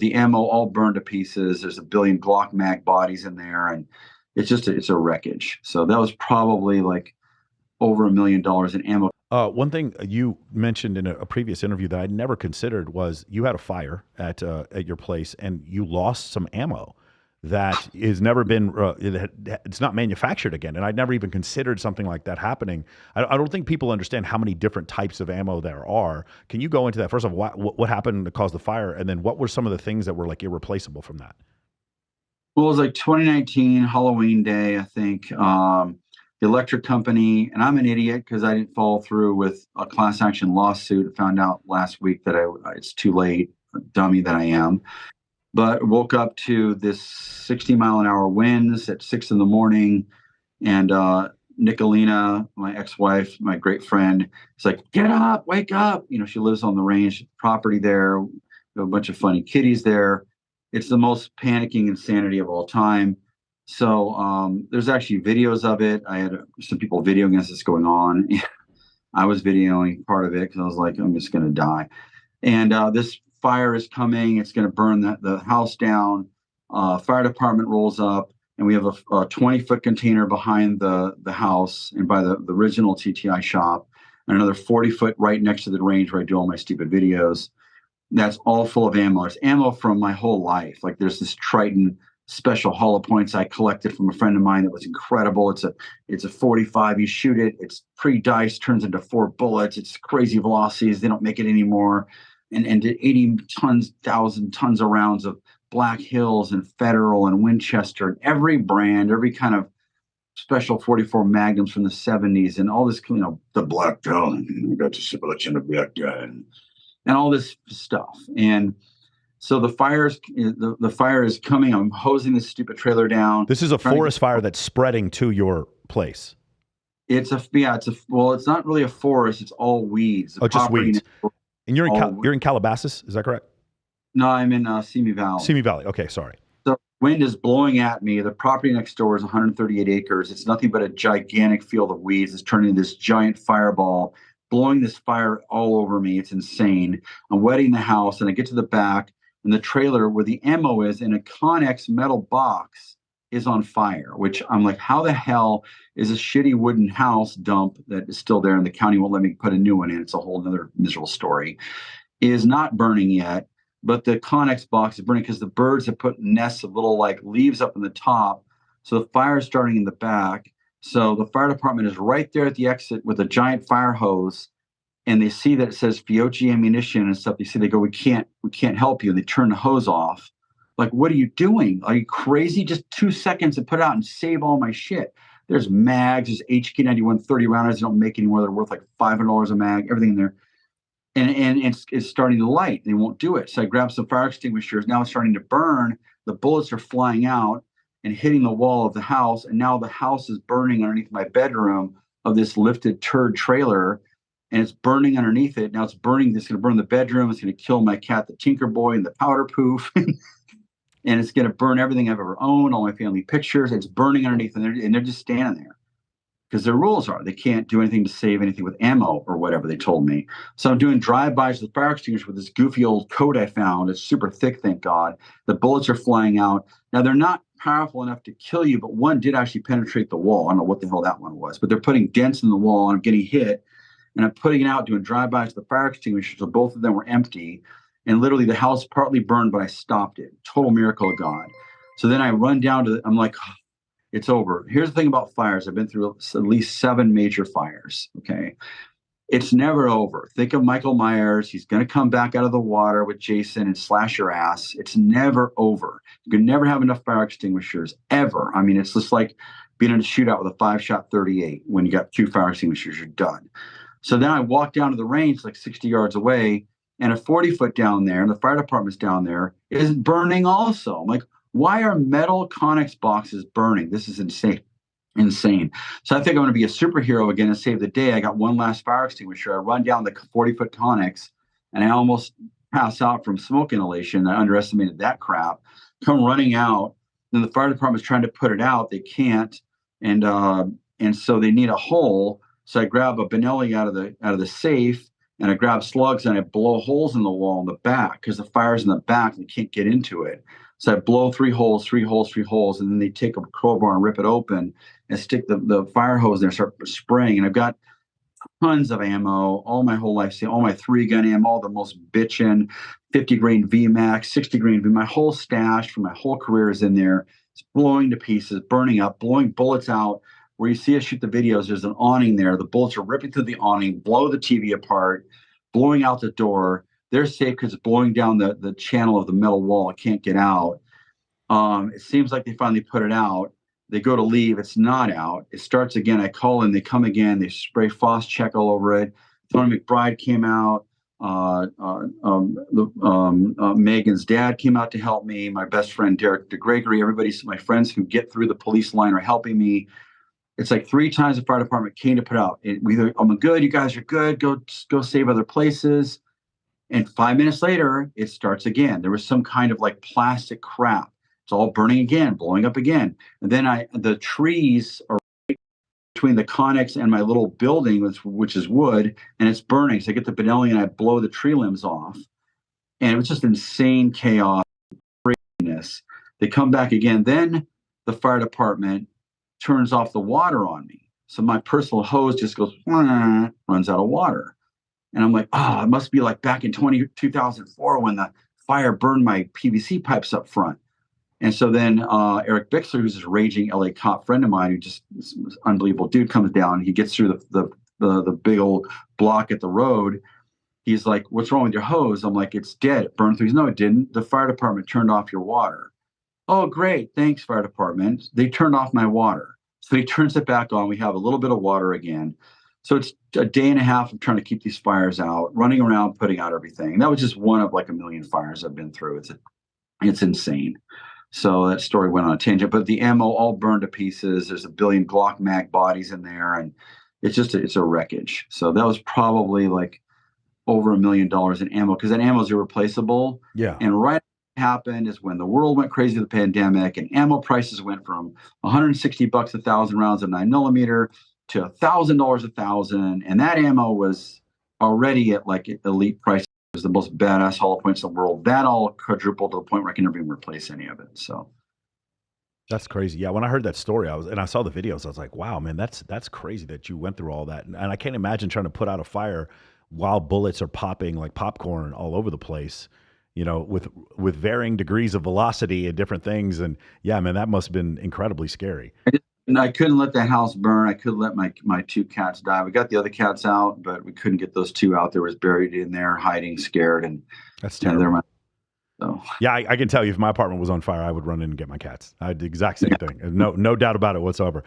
the ammo all burned to pieces. There's a billion Glock mag bodies in there, and it's a wreckage. So that was probably like over $1 million in ammo. One thing you mentioned in a previous interview that I'd never considered was you had a fire at your place and you lost some ammo that has never been it's not manufactured again, and I'd never even considered something like that happening. I don't think people understand how many different types of ammo there are. Can you go into that? First of all, what happened to cause the fire, and then what were some of the things that were like irreplaceable from that? Well, it was like 2019 Halloween day, I think. The electric company, and I'm an idiot because I didn't follow through with a class action lawsuit. I found out last week that it's too late, dummy that I am. But woke up to this 60-mile-an-hour winds at 6 in the morning, and Nicolina, my ex-wife, my great friend, is like, "Get up, wake up!" She lives on the range property there. We have a bunch of funny kitties there. It's the most panicking insanity of all time. So there's actually videos of it. I had some people videoing as it's going on. I was videoing part of it because I was like, I'm just going to die. And this fire is coming. It's going to burn the house down. Fire department rolls up, and we have a 20-foot container behind the house and by the original TTI shop, and another 40-foot right next to the range where I do all my stupid videos. That's all full of ammo. It's ammo from my whole life. Like there's this Triton special hollow points I collected from a friend of mine that was incredible. It's a 45. You shoot it, it's pre-diced, turns into 4 bullets. It's crazy velocities. They don't make it anymore. And 1,000 tons of rounds of Black Hills and Federal and Winchester and every brand, every kind of special 44 Magnums from the 70s and all this, the Black Talon. We got to selection of Black Talon and all this stuff. And so the fire is coming. I'm hosing this stupid trailer down. This is a forest fire that's spreading to your place. It's not really a forest. It's all weeds. Oh, just weeds. And you're in Calabasas, is that correct? No, I'm in Simi Valley. Simi Valley. Okay, sorry. The wind is blowing at me. The property next door is 138 acres. It's nothing but a gigantic field of weeds. It's turning into this giant fireball, blowing this fire all over me. It's insane. I'm wetting the house, and I get to the back. And the trailer where the ammo is in a Connex metal box is on fire, which I'm like, how the hell is a shitty wooden house dump that is still there and the county won't let me put a new one in? It's a whole nother miserable story. Is not burning yet, but the Connex box is burning because the birds have put nests of little like leaves up in the top. So the fire is starting in the back. So the fire department is right there at the exit with a giant fire hose. And they see that it says Fiocchi ammunition and stuff. They go, we can't help you. And they turn the hose off. Like, what are you doing? Are you crazy? Just 2 seconds to put it out and save all my shit. There's mags, there's HK91 30 rounders. They don't make anymore. They're worth like $500 a mag, everything in there. And it's starting to light. They won't do it. So I grabbed some fire extinguishers. Now it's starting to burn. The bullets are flying out and hitting the wall of the house. And now the house is burning underneath my bedroom of this lifted turd trailer. And it's burning underneath it. Now it's burning. It's going to burn the bedroom. It's going to kill my cat, the Tinker Boy, and the powder poof. And it's going to burn everything I've ever owned, all my family pictures. It's burning underneath, and they're just standing there because their rules are they can't do anything to save anything with ammo or whatever they told me. So I'm doing drive-bys with fire extinguisher with this goofy old coat I found. It's super thick, thank God. The bullets are flying out. Now they're not powerful enough to kill you, but one did actually penetrate the wall. I don't know what the hell that one was, but they're putting dents in the wall, and I'm getting hit. And I'm putting it out, doing drive-bys to the fire extinguisher, so both of them were empty. And literally the house partly burned, but I stopped it. Total miracle of God. So then I run down I'm like, oh, it's over. Here's the thing about fires. I've been through at least 7 major fires, okay? It's never over. Think of Michael Myers. He's going to come back out of the water with Jason and slash your ass. It's never over. You can never have enough fire extinguishers, ever. I mean, it's just like being in a shootout with a 5-shot 38. When you got 2 fire extinguishers, you're done. So then I walk down to the range like 60 yards away, and a 40-foot down there, and the fire department's down there, is burning also. I'm like, why are metal Connex boxes burning? This is insane. So I think I'm going to be a superhero again and save the day. I got one last fire extinguisher. I run down the 40-foot Connex, and I almost pass out from smoke inhalation. I underestimated that crap. Come running out, and the fire department's trying to put it out. They can't, and so they need a hole. So I grab a Benelli out of the safe, and I grab slugs and I blow holes in the wall in the back because the fire's in the back and they can't get into it. So I blow 3 holes, 3 holes, 3 holes, and then they take a crowbar and rip it open and stick the fire hose there, start spraying. And I've got tons of ammo, all my whole life, see all my 3-gun ammo, all the most bitchin' 50 grain VMAX, 60 grain V. My whole stash from my whole career is in there. It's blowing to pieces, burning up, blowing bullets out. Where you see us shoot the videos, there's an awning there. The bullets are ripping through the awning, blow the TV apart, blowing out the door. They're safe because it's blowing down the channel of the metal wall. It can't get out. It seems like they finally put it out. They go to leave. It's not out. It starts again. I call in. They come again. They spray Check all over it. Tony McBride came out. Megan's dad came out to help me. My best friend Derek DeGregory. Everybody's my friends who get through the police line are helping me. It's like 3 times the fire department came to put out. I'm good. You guys are good. Go save other places. And 5 minutes later, it starts again. There was some kind of like plastic crap. It's all burning again, blowing up again. And then the trees are between the Connex and my little building, which is wood, and it's burning. So I get the Benelli and I blow the tree limbs off. And it was just insane chaos, craziness. They come back again. Then the fire department turns off the water on me. So my personal hose just goes, runs out of water. And I'm like, it must be like back in 2004 when the fire burned my PVC pipes up front. And so then Eric Bixler, who's this raging LA cop friend of mine, who just is an unbelievable dude, comes down. He gets through the big old block at the road. He's like, "What's wrong with your hose?" I'm like, "It's dead. It burned through." He's, "No, it didn't. The fire department turned off your water." "Oh, great. Thanks, fire department. They turned off my water." So he turns it back on. We have a little bit of water again. So it's a day and a half of trying to keep these fires out, running around, putting out everything. And that was just one of like a million fires I've been through. It's insane. So that story went on a tangent, but the ammo all burned to pieces. There's a billion Glock mag bodies in there, and it's a wreckage. So that was probably like over $1 million in ammo because that ammo is irreplaceable. Yeah. And right happened is when the world went crazy with the pandemic, and ammo prices went from $160 1,000 rounds of 9mm to $1,000 1,000, and that ammo was already at like elite price. It was the most badass hollow points in the world. That all quadrupled to the point where I can never even replace any of it. So That's crazy. Yeah, when I heard that story, I saw the videos. I was like, "Wow, man, that's crazy that you went through all that." And I can't imagine trying to put out a fire while bullets are popping like popcorn all over the place. With varying degrees of velocity and different things. And yeah, man, that must have been incredibly scary. and I couldn't let the house burn. I couldn't let my 2 cats die. We got the other cats out, but we couldn't get those 2 out. They was buried in there, hiding, scared, and That's they're terrible. my so. Yeah, I can tell you if my apartment was on fire, I would run in and get my cats. I did the exact same thing. No doubt about it whatsoever.